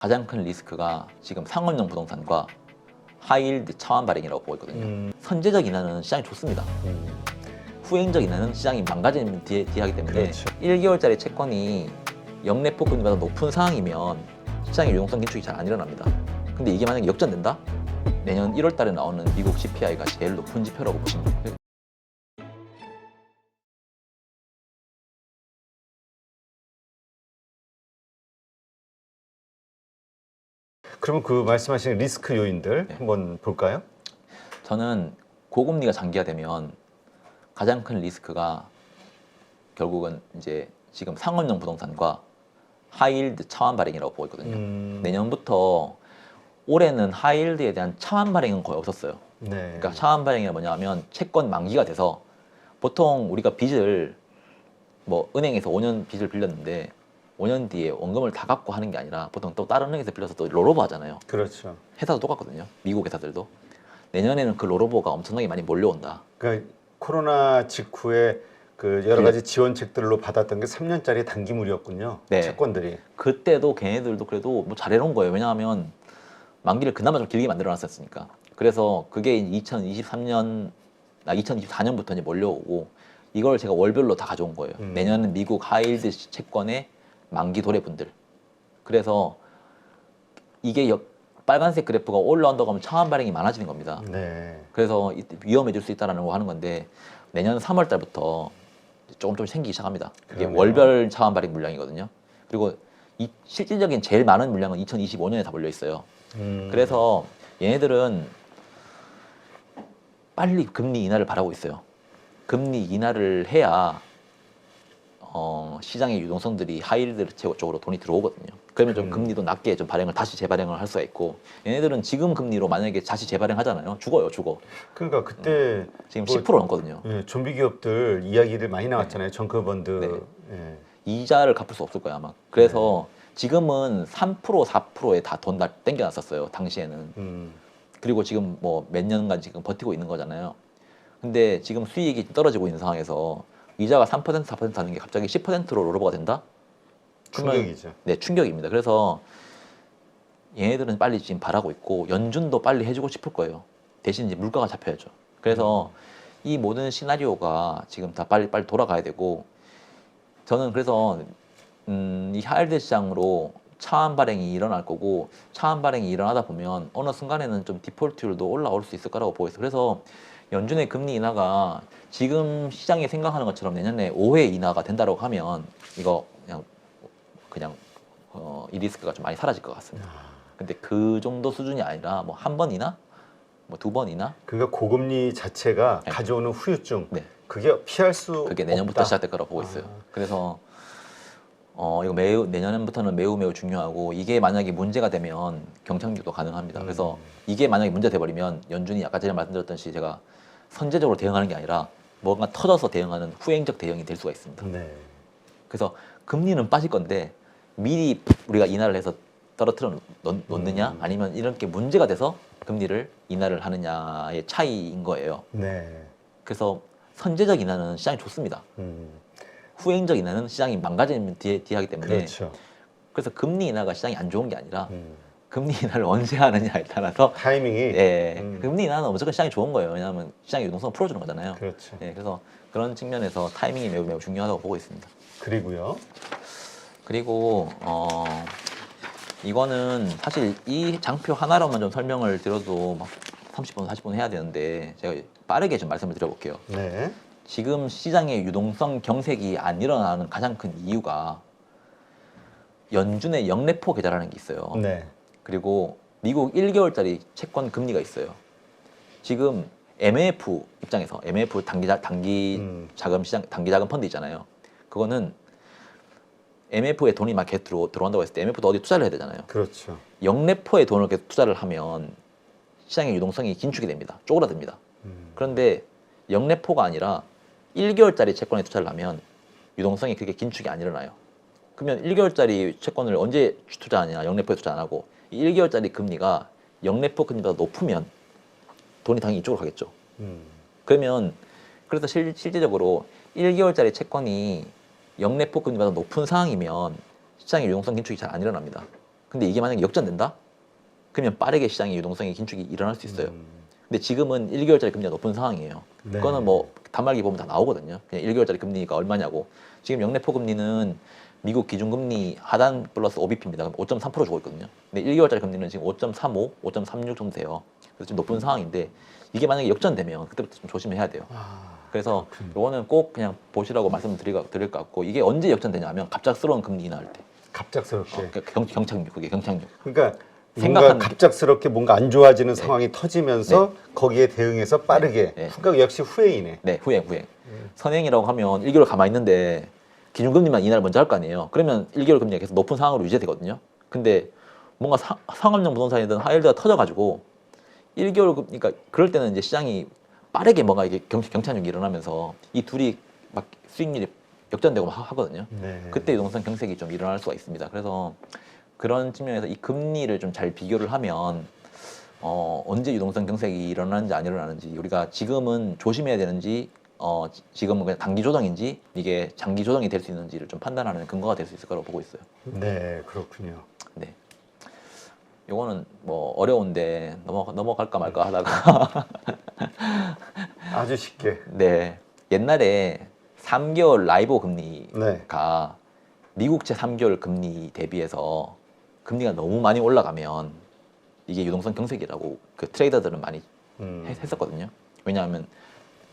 가장 큰 리스크가 지금 상업용 부동산과 하이힐드 차환 발행이라고 보고 있거든요. 선제적 인하는 시장이 좋습니다. 후행적 인하는 시장이 망가지는 뒤에 하기 때문에 그렇죠. 1개월짜리 채권이 역레포 금리보다 높은 상황이면 시장의 유동성 긴축이 잘 안 일어납니다. 근데 이게 만약에 역전된다? 내년 1월 달에 나오는 미국 CPI가 제일 높은 지표라고 보시면 돼요. 그러면 그 말씀하신 리스크 요인들 한번 볼까요? 저는 고금리가 장기화되면 가장 큰 리스크가 결국은 이제 지금 상업용 부동산과 하이힐드 차환 발행이라고 보고 있거든요. 내년부터 올해는 하이힐드에 대한 차환 발행은 거의 없었어요. 네. 그러니까 차환 발행이 뭐냐면 채권 만기가 돼서 보통 우리가 빚을 뭐 은행에서 5년 빚을 빌렸는데 5년 뒤에 원금을 다 갚고 하는 게 아니라 보통 또 다른 은행에서 빌려서 또 롤오버 하잖아요. 그렇죠. 회사도 똑같거든요. 미국 회사들도. 내년에는 그 롤오버가 엄청나게 많이 몰려온다. 그러니까 코로나 직후에 그 여러 가지 지원책들로 받았던 게 3년짜리 단기물이었군요. 네. 채권들이. 그때도 걔네들도 그래도 뭐 잘해놓은 거예요. 왜냐하면 만기를 그나마 좀 길게 만들어놨었으니까. 그래서 그게 2023년, 2024년부터 이제 몰려오고 이걸 제가 월별로 다 가져온 거예요. 내년은 미국 하이힐드 채권의 만기 도래분들. 그래서 이게 빨간색 그래프가 올라온다고 하면 차환 발행이 많아지는 겁니다. 네. 그래서 위험해질 수 있다는 거 하는 건데 내년 3월 달부터 조금 생기기 시작합니다. 이게 그러네요. 월별 차환 발행 물량이거든요. 그리고 실질적인 제일 많은 물량은 2025년에 다 몰려 있어요. 그래서 얘네들은 빨리 금리 인하를 바라고 있어요. 금리 인하를 해야 시장의 유동성들이 하이힐드 쪽으로 돈이 들어오거든요. 그러면 좀 금리도 낮게 좀 다시 재발행을 할 수가 있고 얘네들은 지금 금리로 만약에 다시 재발행하잖아요. 죽어. 그러니까 그때 지금 뭐, 10% 넘거든요. 예, 좀비 기업들 이야기들 많이 나왔잖아요. 정크펀드. 네. 예. 이자를 갚을 수 없을 거야 아마. 그래서 지금은 3% 4%에 다 돈 다 땡겨놨었어요. 당시에는. 그리고 지금 뭐 몇 년간 지금 버티고 있는 거잖아요. 근데 지금 수익이 떨어지고 있는 상황에서 이자가 3% 4% 하는 게 갑자기 10%로 롤오버가 된다? 충격이죠. 네, 충격입니다. 그래서 얘네들은 빨리 지금 바라고 있고 연준도 빨리 해주고 싶을 거예요. 대신 이제 물가가 잡혀야죠. 그래서 이 모든 시나리오가 지금 다 빨리 돌아가야 되고 저는 그래서 이 하이힐드 시장으로 차환 발행이 일어날 거고 차환 발행이 일어나다 보면 어느 순간에는 좀 디폴트율도 올라올 수 있을 거라고 보고 있어요. 그래서 연준의 금리 인하가 지금 시장이 생각하는 것처럼 내년에 5회 인하가 된다고 하면 이거 그냥 이 리스크가 좀 많이 사라질 것 같습니다. 근데 그 정도 수준이 아니라 뭐 한 번이나 뭐 두 번이나 그러니까 고금리 자체가 네. 가져오는 후유증. 네. 그게 피할 수 그게 내년부터 없다. 시작될 거라고 보고 있어요. 그래서 이거 내년부터는 매우 중요하고 이게 만약에 문제가 되면 경착륙도 가능합니다. 그래서 이게 만약에 문제 돼버리면 연준이 아까 전에 말씀드렸듯이 제가 선제적으로 대응하는 게 아니라 뭔가 터져서 대응하는 후행적 대응이 될 수가 있습니다. 네. 그래서 금리는 빠질 건데 미리 우리가 인하를 해서 떨어뜨려 놓느냐 아니면 이런 게 문제가 돼서 금리를 인하를 하느냐의 차이인 거예요. 네. 그래서 선제적 인하는 시장이 좋습니다. 후행적 인하는 시장이 망가지는 뒤에 하기 때문에 그렇죠. 그래서 금리 인하가 시장이 안 좋은 게 아니라 금리 인하를 언제 하느냐에 따라서 타이밍이. 예, 금리 인하는 무조건 시장이 좋은 거예요. 왜냐하면 시장의 유동성을 풀어주는 거잖아요. 그렇죠. 예, 그래서 그런 측면에서 타이밍이 매우 중요하다고 보고 있습니다. 그리고요. 그리고 이거는 사실 이 장표 하나로만 좀 설명을 드려도 막 30분, 40분 해야 되는데 제가 빠르게 좀 말씀을 드려볼게요. 네. 지금 시장의 유동성 경색이 안 일어나는 가장 큰 이유가 연준의 역레포 계좌라는 게 있어요. 네. 그리고 미국 1개월짜리 채권 금리가 있어요. 지금 MF 입장에서 MF 단기 자금 시장 단기 자금 펀드 있잖아요. 그거는 MF에 돈이 막 계속 들어온다고 했을 때 MF도 어디 투자를 해야 되잖아요. 그렇죠. 역레포에 돈을 계속 투자를 하면 시장의 유동성이 긴축이 됩니다. 쪼그라듭니다. 그런데 역레포가 아니라 1개월짜리 채권에 투자를 하면 유동성이 그렇게 긴축이 안 일어나요. 그러면 1개월짜리 채권을 언제 투자하냐? 역레포에 투자 안 하고 1개월짜리 금리가 역레포 금리보다 높으면 돈이 당연히 이쪽으로 가겠죠. 그러면 그래서 실질적으로 1개월짜리 채권이 역레포 금리보다 높은 상황이면 시장의 유동성 긴축이 잘 안 일어납니다. 근데 이게 만약에 역전된다? 그러면 빠르게 시장의 유동성의 긴축이 일어날 수 있어요. 근데 지금은 1개월짜리 금리가 높은 상황이에요. 네. 그거는 뭐 단말기 보면 다 나오거든요. 그냥 1개월짜리 금리가 얼마냐고. 지금 영래포 금리는 미국 기준금리 하단 플러스 OBP입니다. 그럼 5.3% 주고 있거든요. 근데 1개월짜리 금리는 지금 5.35, 5.36 정도 돼요. 그래서 좀 높은 상황인데 이게 만약에 역전되면 그때부터 좀 조심해야 돼요. 그래서 이거는 꼭 그냥 보시라고 말씀드릴 것 같고 이게 언제 역전되냐면 갑작스러운 금리 인하할 때. 갑작스럽게. 경착륙, 그게 경착륙. 그러니까 뭔가 생각한 갑작스럽게 뭔가 안 좋아지는 상황이 터지면서 거기에 대응해서 빠르게. 네. 그러니까 역시 후행이네. 네, 후행. 선행이라고 하면 1개월 가만히 있는데 기준금리만 인하를 먼저 할 거 아니에요. 그러면 1개월 금리가 계속 높은 상황으로 유지되거든요. 근데 뭔가 상업용 부동산이든 하이힐드가 터져가지고 1개월 그러니까 그럴 때는 이제 시장이 빠르게 뭔가 이게 경착륙이 일어나면서 이 둘이 막 수익률이 역전되고 막 하거든요. 네. 그때 유동성 경색이 좀 일어날 수가 있습니다. 그래서 그런 측면에서 이 금리를 좀 잘 비교를 하면 언제 유동성 경색이 일어나는지 안 일어나는지 우리가 지금은 조심해야 되는지 지금은 그냥 단기 조정인지 이게 장기 조정이 될 수 있는지를 좀 판단하는 근거가 될 수 있을 거라고 보고 있어요. 네, 그렇군요. 네. 요거는 뭐 어려운데 넘어갈까 말까 하다가 아주 쉽게. 네. 옛날에 3개월 라이보 금리가 네. 미국채 3개월 금리 대비해서 금리가 너무 많이 올라가면 이게 유동성 경색이라고 그 트레이더들은 많이 했었거든요. 왜냐하면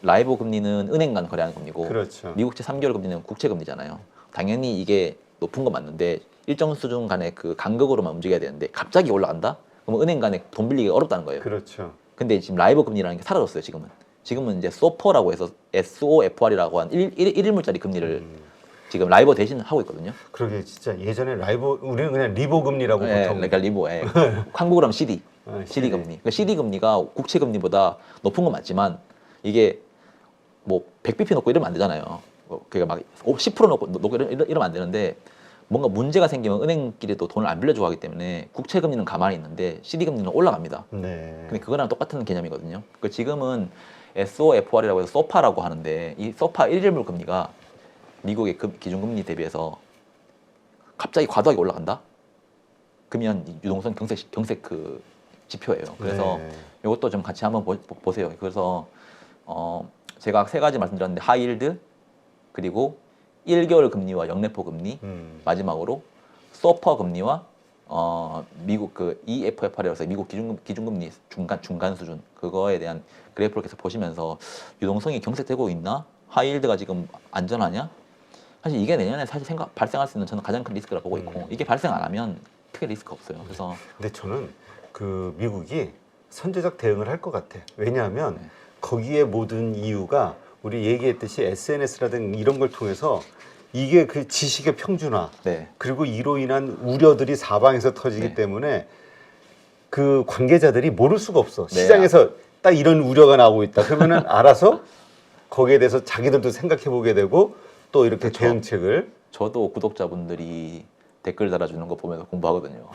라이보 금리는 은행 간 거래하는 금리고 그렇죠. 미국채 3개월 금리는 국채 금리잖아요. 당연히 이게 높은 건 맞는데 일정 수준 간의 그 간극으로만 움직여야 되는데 갑자기 올라간다? 그러면 은행 간에 돈 빌리기 어렵다는 거예요. 그렇죠. 근데 지금 라이보 금리라는 게 사라졌어요. 지금은 이제 소퍼라고 해서 SOFR이라고 한 1일물짜리 금리를 지금 라이보 대신 하고 있거든요. 그러게 진짜 예전에 라이보 우리는 그냥 리보 금리라고 보통. 그러니까 리보, 한국으로 하면 CD, CD. CD 금리. 그러니까 CD 금리가 국채 금리보다 높은 건 맞지만 이게 뭐 100bp 놓고 이러면 안 되잖아요. 그러니까 막 10% 놓고 이러면 안 되는데 뭔가 문제가 생기면 은행끼리도 돈을 안 빌려주고 하기 때문에 국채 금리는 가만히 있는데 CD 금리는 올라갑니다. 네. 근데 그거랑 똑같은 개념이거든요. 그 지금은 SOFR이라고 해서 소파라고 하는데 이 소파 1일물 금리가 미국의 기준금리 대비해서 갑자기 과도하게 올라간다? 그러면 유동성 경색 그 지표예요. 그래서 네. 이것도 좀 같이 한번 보세요. 그래서 제가 세 가지 말씀드렸는데 하이힐드 그리고 1개월 금리와 영래포 금리 마지막으로 소퍼 금리와 미국 그 EFFR이라고 해서 미국 기준금리 중간 수준 그거에 대한 그래프를 계속 보시면서 유동성이 경색되고 있나? 하이힐드가 지금 안전하냐? 사실 이게 내년에 사실 발생할 수 있는 저는 가장 큰 리스크라고 보고 있고 이게 발생 안 하면 크게 리스크 없어요. 그래서 근데 저는 그 미국이 선제적 대응을 할 것 같아. 왜냐하면 거기에 모든 이유가 우리 얘기했듯이 SNS라든 이런 걸 통해서 이게 그 지식의 평준화 네. 그리고 이로 인한 우려들이 사방에서 터지기 네. 때문에 그 관계자들이 모를 수가 없어. 네. 시장에서 딱 이런 우려가 나오고 있다. 그러면은 알아서 거기에 대해서 자기들도 생각해 보게 되고 또 이렇게 그렇죠. 대응책을 저도 구독자분들이 댓글 달아주는 거 보면서 공부하거든요.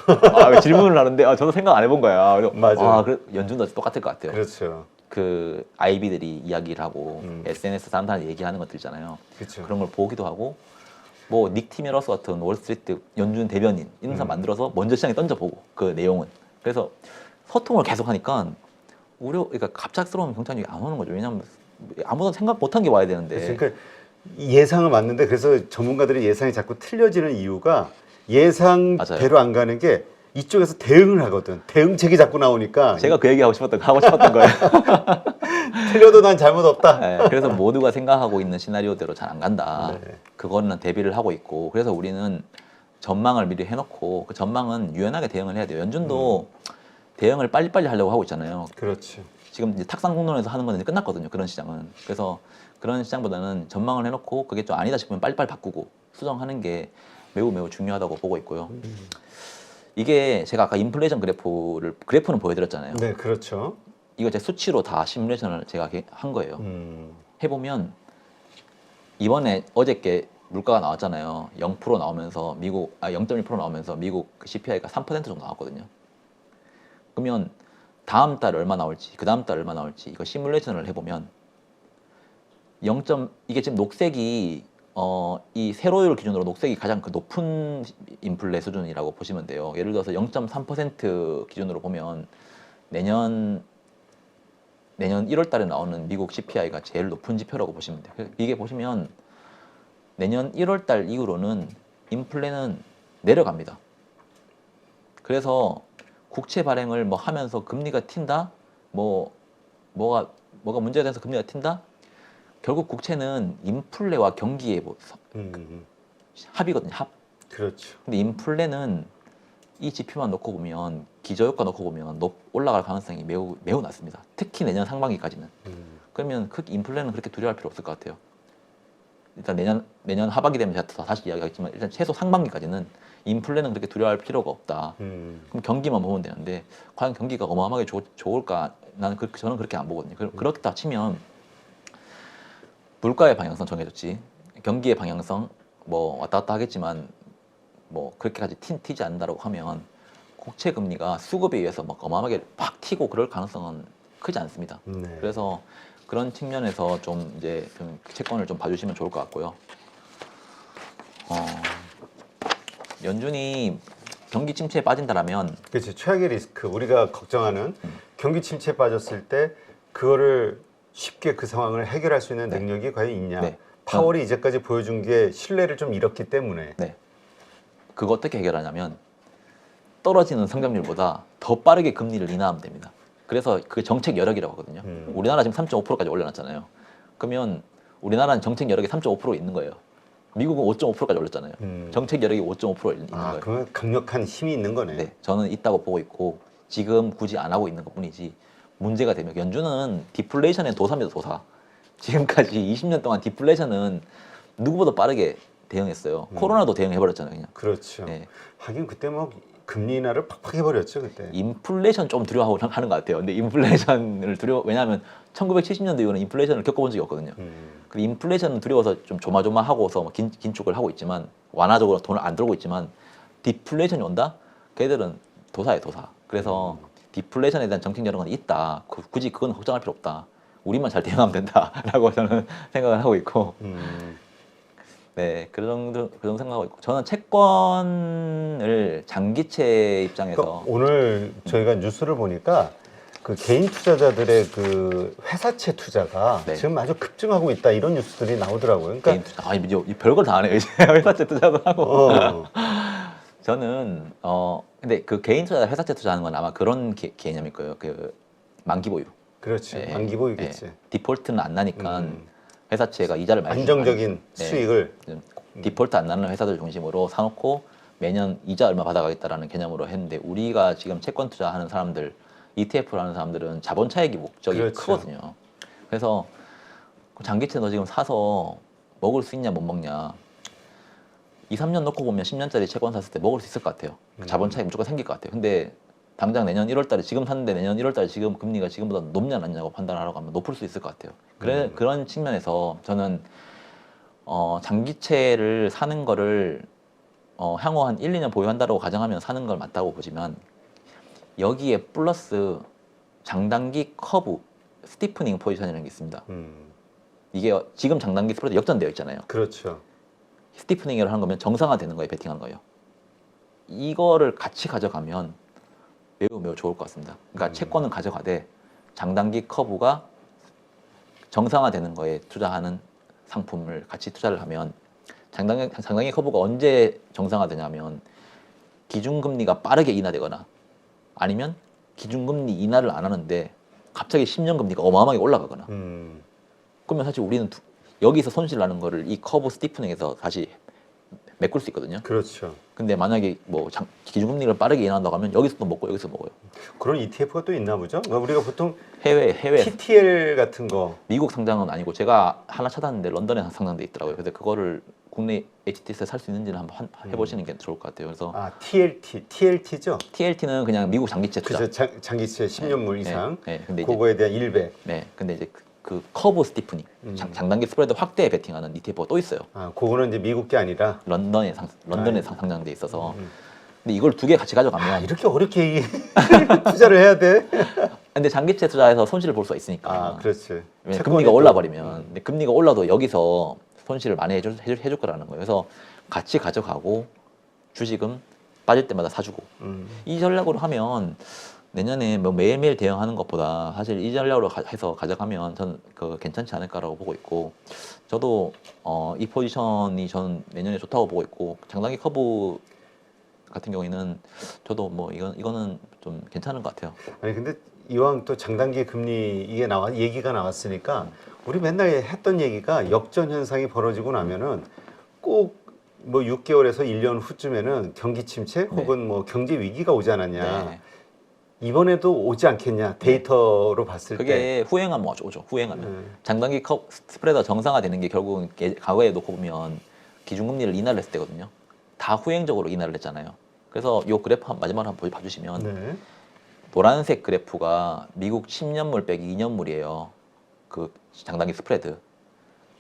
질문을 하는데 저도 생각 안 해본 거야. 맞아요. 그래, 연준도 똑같을 것 같아요. 그렇죠. 그 아이비들이 이야기를 하고 SNS 사람들한테 얘기하는 것들 있잖아요. 그렇죠. 그런 걸 보기도 하고 뭐 닉 티메러스 같은 월스트리트 연준 대변인 이런 사람 만들어서 먼저 시장에 던져보고 그 내용은 그래서 소통을 계속 하니까 그러니까 갑작스러운 경찰력이 안 오는 거죠. 왜냐하면 아무도 생각 못한 게 와야 되는데. 그러니까 예상은 맞는데 그래서 전문가들의 예상이 자꾸 틀려지는 이유가 예상대로 안 가는 게 이쪽에서 대응을 하거든. 대응책이 자꾸 나오니까 제가 그 얘기 하고 싶었던 거예요. 틀려도 난 잘못 없다. 네, 그래서 모두가 생각하고 있는 시나리오대로 잘 안 간다. 네. 그거는 대비를 하고 있고 그래서 우리는 전망을 미리 해놓고 그 전망은 유연하게 대응을 해야 돼요. 연준도 대응을 빨리빨리 하려고 하고 있잖아요. 그렇죠. 지금 이제 탁상 공론에서 하는 건 이제 끝났거든요. 그런 시장은. 그래서 그런 시장보다는 전망을 해놓고 그게 좀 아니다 싶으면 빨리빨리 바꾸고 수정하는 게 매우 중요하다고 보고 있고요. 이게 제가 아까 인플레이션 그래프는 보여드렸잖아요. 네, 그렇죠. 이거 제 수치로 다 시뮬레이션을 제가 한 거예요. 해보면 이번에 어저께 물가가 나왔잖아요. 0% 나오면서 0.1% 나오면서 미국 그 CPI가 3% 정도 나왔거든요. 그러면 다음 달 얼마 나올지, 그 다음 달 얼마 나올지 이거 시뮬레이션을 해보면 이게 지금 녹색이 이 세로율 기준으로 녹색이 가장 그 높은 인플레 수준이라고 보시면 돼요. 예를 들어서 0.3% 기준으로 보면 내년 1월 달에 나오는 미국 CPI가 제일 높은 지표라고 보시면 돼요. 이게 보시면 내년 1월 달 이후로는 인플레는 내려갑니다. 그래서 국채 발행을 뭐 하면서 금리가 튄다? 뭐가 문제가 돼서 금리가 튄다? 결국 국채는 인플레와 경기의 합이거든요. 합. 그렇죠. 근데 인플레는 이 지표만 놓고 보면 기저효과 놓고 보면 올라갈 가능성이 매우 낮습니다. 특히 내년 상반기까지는. 그러면 인플레는 그렇게 두려워할 필요 없을 것 같아요. 일단 내년 하반기 되면 제가 다시 이야기하겠지만 일단 최소 상반기까지는 인플레는 그렇게 두려워할 필요가 없다. 그럼 경기만 보면 되는데 과연 경기가 어마어마하게 좋을까? 저는 그렇게 안 보거든요. 그렇다 치면 물가의 방향성 정해졌지. 경기의 방향성 뭐 왔다 갔다 하겠지만 뭐 그렇게까지 튀지 않는다고 하면 국채 금리가 수급에 의해서 막 어마어마하게 팍 튀고 그럴 가능성은 크지 않습니다. 네. 그래서 그런 측면에서 좀 이제 좀 채권을 좀 봐주시면 좋을 것 같고요. 연준이 경기 침체에 빠진다라면 그렇지. 최악의 리스크 우리가 걱정하는 경기 침체에 빠졌을 때 그거를 쉽게 그 상황을 해결할 수 있는 능력이 과연 있냐. 네. 파월이 이제까지 보여준 게 신뢰를 좀 잃었기 때문에. 네. 그거 어떻게 해결하냐면 떨어지는 성장률보다 더 빠르게 금리를 인하하면 됩니다. 그래서 그게 정책 여력이라고 하거든요. 우리나라 지금 3.5%까지 올려놨잖아요. 그러면 우리나라는 정책 여력이 3.5% 있는 거예요. 미국은 5.5%까지 올렸잖아요. 정책 여력이 5.5% 있는 거예요. 그러면 강력한 힘이 있는 거네. 네, 저는 있다고 보고 있고 지금 굳이 안 하고 있는 것뿐이지 문제가 되면 연준은 디플레이션의 도사입니다. 도사. 지금까지 20년 동안 디플레이션은 누구보다 빠르게 대응했어요. 코로나도 대응해버렸잖아요. 그냥. 그렇죠. 네. 하긴 그때 뭐 금리 인하를 팍팍 해버렸죠 그때. 인플레이션 좀 두려워하고 하는 것 같아요. 근데 인플레이션을 왜냐하면 1970년대 이후는 인플레이션을 겪어본 적이 없거든요. 그 인플레이션은 두려워서 좀 조마조마하고서 긴축을 하고 있지만 완화적으로 돈을 안 들고 있지만 디플레이션이 온다? 걔들은 도사예요, 도사. 그래서 디플레이션에 대한 정책 여력은 있다. 굳이 그건 걱정할 필요 없다. 우리만 잘 대응하면 된다라고 저는 생각을 하고 있고. 네, 그 정도 생각하고 있고. 저는 채권을 장기채 입장에서 그러니까 오늘 저희가 뉴스를 보니까 그 개인 투자자들의 그 회사채 투자가 네. 지금 아주 급증하고 있다 이런 뉴스들이 나오더라고요. 그러니까 개인 투자, 이 별걸 다 하네요. 이제 회사채 투자도 하고. 저는 근데 그 개인 투자, 회사채 투자하는 건 아마 그런 개념일 거예요. 그 만기 보유. 그렇지. 예, 만기 보유겠지. 예. 디폴트는 안 나니까 회사채가 이자를 많이 안정적인 네. 수익을 디폴트 안 나는 회사들 중심으로 사놓고 매년 이자 얼마 받아가겠다라는 개념으로 했는데 우리가 지금 채권 투자하는 사람들, ETF를 하는 사람들은 자본 차익이 목적이 그렇죠. 크거든요. 그래서 장기채 너 지금 사서 먹을 수 있냐 못 먹냐 2, 3년 놓고 보면 10년짜리 채권 샀을 때 먹을 수 있을 것 같아요. 자본 차익 무조건 생길 것 같아요. 근데 당장 내년 1월 달에 지금 샀는데 내년 1월 달에 지금 금리가 지금보다 높냐 낮냐고 판단하라고 하면 높을 수 있을 것 같아요. 그런 측면에서 저는 장기채를 사는 거를 향후 한 1, 2년 보유한다고 가정하면 사는 걸 맞다고 보지만 여기에 플러스 장단기 커브 스티프닝 포지션이라는 게 있습니다. 이게 지금 장단기 스프레드 역전되어 있잖아요. 그렇죠. 스티프닝을 하는 거면 정상화되는 거예요. 베팅하는 거예요. 이거를 같이 가져가면 매우 좋을 것 같습니다. 그러니까 채권은 가져가되 장단기 커브가 정상화되는 거에 투자하는 상품을 같이 투자를 하면 장단기 커브가 언제 정상화되냐면 기준금리가 빠르게 인하되거나 아니면 기준금리 인하를 안 하는데 갑자기 10년 금리가 어마어마하게 올라가거나 그러면 사실 우리는 여기서 손실 나는 거를 이 커브 스티프닝에서 다시 메꿀 수 있거든요. 그렇죠. 근데 만약에 뭐 기준금리를 빠르게 인하한다고 하면 여기서도 먹고 여기서 먹어요. 그런 ETF가 또 있나 보죠? 우리가 보통 해외 TTL 같은 거 미국 상장은 아니고 제가 하나 찾았는데 런던에 상장돼 있더라고요. 그래서 그거를 국내 HTS에 살 수 있는지는 한번 해보시는 게 좋을 것 같아요. 그래서 TLT죠? TLT는 그냥 미국 장기채 투자. 그죠. 장기채 10년물 이상. 네. 근데 그거에 대한 100. 네. 근데 이제 그 커브 스티프닝, 장단기 스프레드 확대 베팅하는 ETF가 또 있어요. 그거는 이제 미국 게 아니라 런던에 상장돼 있어서. 근데 이걸 두 개 같이 가져가면 이렇게 어렵게 투자를 해야 돼? 근데 장기채 투자해서 손실을 볼 수가 있으니까. 그렇지. 금리가 올라버리면. 근데 금리가 올라도 여기서 손실을 많이 해줄 거라는 거예요. 그래서 같이 가져가고 주식은 빠질 때마다 사주고 이 전략으로 하면 내년에 뭐 매일매일 대응하는 것보다 사실 이 전략으로 해서 가져가면 저는 그 괜찮지 않을까라고 보고 있고 저도 이 포지션이 저는 내년에 좋다고 보고 있고 장단기 커브 같은 경우에는 저도 뭐 이거는 좀 괜찮은 것 같아요. 아니 근데 이왕 또 장단기 금리 이게 얘기가 나왔으니까 우리 맨날 했던 얘기가 역전 현상이 벌어지고 나면은 꼭 뭐 6개월에서 1년 후쯤에는 경기 침체 혹은 뭐 경제 위기가 오지 않았냐. 네. 이번에도 오지 않겠냐. 데이터로 봤을 때. 그게 후행하면 오죠. 후행하면 장단기 스프레드가 정상화되는 게 결국은 과거에 놓고 보면 기준금리를 인하를 했을 때거든요. 다 후행적으로 인하를 했잖아요. 그래서 요 그래프 마지막으로 한번 봐주시면 네. 노란색 그래프가 미국 10년물 빼기 2년물이에요. 그 장단기 스프레드.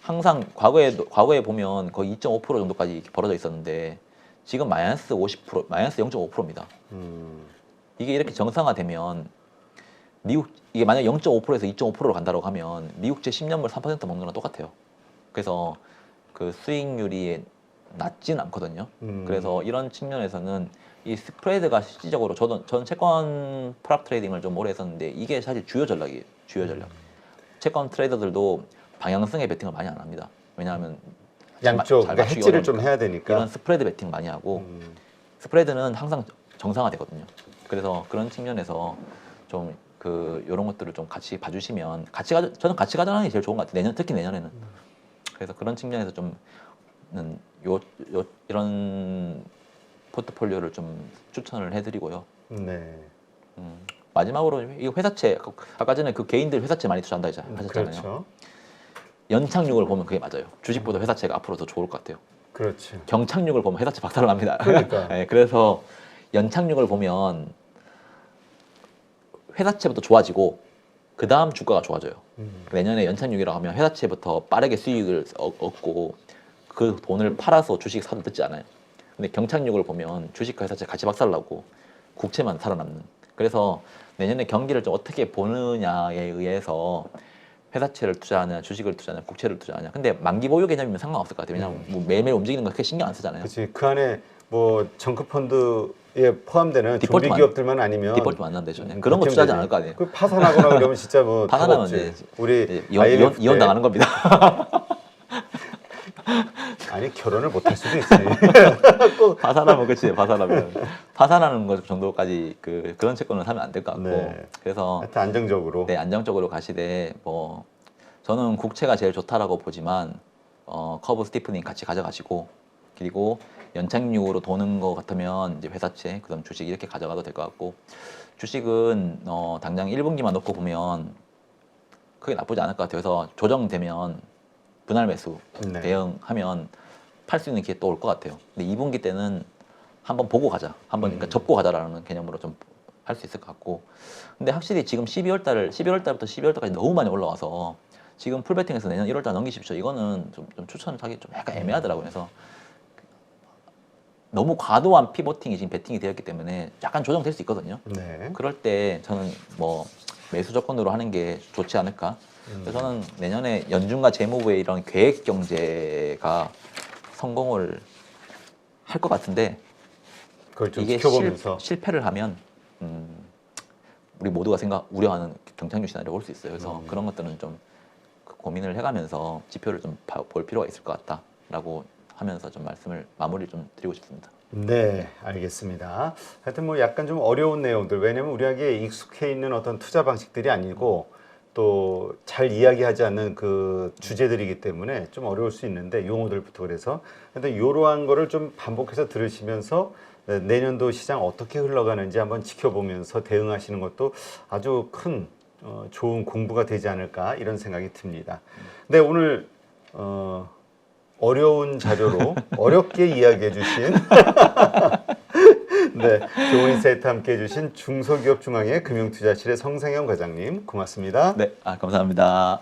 항상 과거에 보면 거의 2.5% 정도까지 이렇게 벌어져 있었는데 지금 마이너스 50%, 마이너스 0.5%입니다. 이게 이렇게 정상화되면 이게 만약 0.5%에서 2.5%로 간다고 하면 미국제 10년물 3% 먹는 거랑 똑같아요. 그래서 그 수익률이 낮진 않거든요. 그래서 이런 측면에서는 이 스프레드가 실질적으로 저는 채권 프랍 트레이딩을 좀 오래 했었는데 이게 사실 주요 전략이에요. 주요 전략. 채권 트레이더들도 방향성의 베팅을 많이 안 합니다. 왜냐하면 양쪽 잘 그러니까 맞추기 해지를 좀 어려우니까. 해야 되니까. 이런 스프레드 베팅 많이 하고 스프레드는 항상 정상화되거든요. 그래서 그런 측면에서 좀 이런 것들을 좀 같이 봐주시면 저는 같이 가져가는 게 제일 좋은 것 같아요. 특히 내년에는. 그래서 그런 측면에서 좀 이런 포트폴리오를 좀 추천을 해드리고요. 네. 마지막으로 이 회사채 아까 전에 그 개인들 회사채 많이 투자한다 하셨잖아요. 그렇죠. 연착륙을 보면 그게 맞아요. 주식보다 회사채가 앞으로 더 좋을 것 같아요. 그렇죠. 경착륙을 보면 회사채 박살납니다. 그러니까. 네, 그래서 연착륙을 보면 회사채부터 좋아지고 그 다음 주가가 좋아져요. 내년에 연착륙이라고 하면 회사채부터 빠르게 수익을 얻고 그 돈을 팔아서 주식 사도 늦지 않아요. 근데 경착륙을 보면 주식과 회사채 같이 박살나고 국채만 살아남는. 그래서 내년에 경기를 좀 어떻게 보느냐에 의해서 회사채를 투자하냐, 주식을 투자하냐, 국채를 투자하냐. 근데 만기 보유 개념이면 상관없을 것 같아요. 왜냐하면 뭐 매일매일 움직이는 거 그렇게 신경 안 쓰잖아요. 그렇지. 그 안에 뭐 정크 펀드에 포함되는 디폴트 좀비 기업들만 아니면 디폴트 만나면 되죠. 그런 거 투자하지 않을 거 아니에요. 그 파산하거나 그러면 진짜 뭐 파산하면 답 없지. 이제 우리 이혼 당하는 겁니다. 아니 결혼을 못 할 수도 있지. 파산하면 그치. 파산하는 것 정도까지 그런 채권을 사면 안 될 것 같고. 네. 그래서 하여튼 안정적으로. 네, 안정적으로 가시되 뭐 저는 국채가 제일 좋다라고 보지만 커브 스티프닝 같이 가져가시고 그리고 연착륙으로 도는 것 같으면 이제 회사채 그다음 주식 이렇게 가져가도 될 것 같고 주식은 당장 1분기만 놓고 보면 크게 나쁘지 않을 것 같아요. 그래서 조정되면 분할 매수 네. 대응하면 팔 수 있는 기회 또 올 것 같아요. 근데 2분기 때는 한번 보고 가자. 그러니까 접고 가자라는 개념으로 좀 할 수 있을 것 같고. 근데 확실히 지금 12월 달부터 12월 달까지 너무 많이 올라와서 지금 풀베팅에서 내년 1월 달 넘기십시오. 이거는 좀 추천하기 좀 약간 애매하더라고요. 그래서 너무 과도한 피보팅이 지금 베팅이 되었기 때문에 약간 조정될 수 있거든요. 네. 그럴 때 저는 뭐 매수 조건으로 하는 게 좋지 않을까. 그래서 저는 내년에 연준과 재무부의 이런 계획 경제가 성공을 할 것 같은데 그걸 좀 이게 지켜보면서. 실패를 하면 우리 모두가 우려하는 경착륙 시나리오가 올 수 있어요. 그래서 그런 것들은 좀 고민을 해가면서 지표를 좀 볼 필요가 있을 것 같다라고 하면서 좀 마무리를 좀 드리고 싶습니다. 네, 알겠습니다. 하여튼 뭐 약간 좀 어려운 내용들, 왜냐면 우리에게 익숙해 있는 어떤 투자 방식들이 아니고 또 잘 이야기하지 않는 그 주제들이기 때문에 좀 어려울 수 있는데 용어들부터 그래서 하여튼 이러한 거를 좀 반복해서 들으시면서 내년도 시장 어떻게 흘러가는지 한번 지켜보면서 대응하시는 것도 아주 큰 좋은 공부가 되지 않을까 이런 생각이 듭니다. 네, 오늘 어려운 자료로 어렵게 이야기해 주신 네, 좋은 인사이트 함께 해주신 중소기업중앙회 금융투자실의 성상영 과장님 고맙습니다. 네, 감사합니다.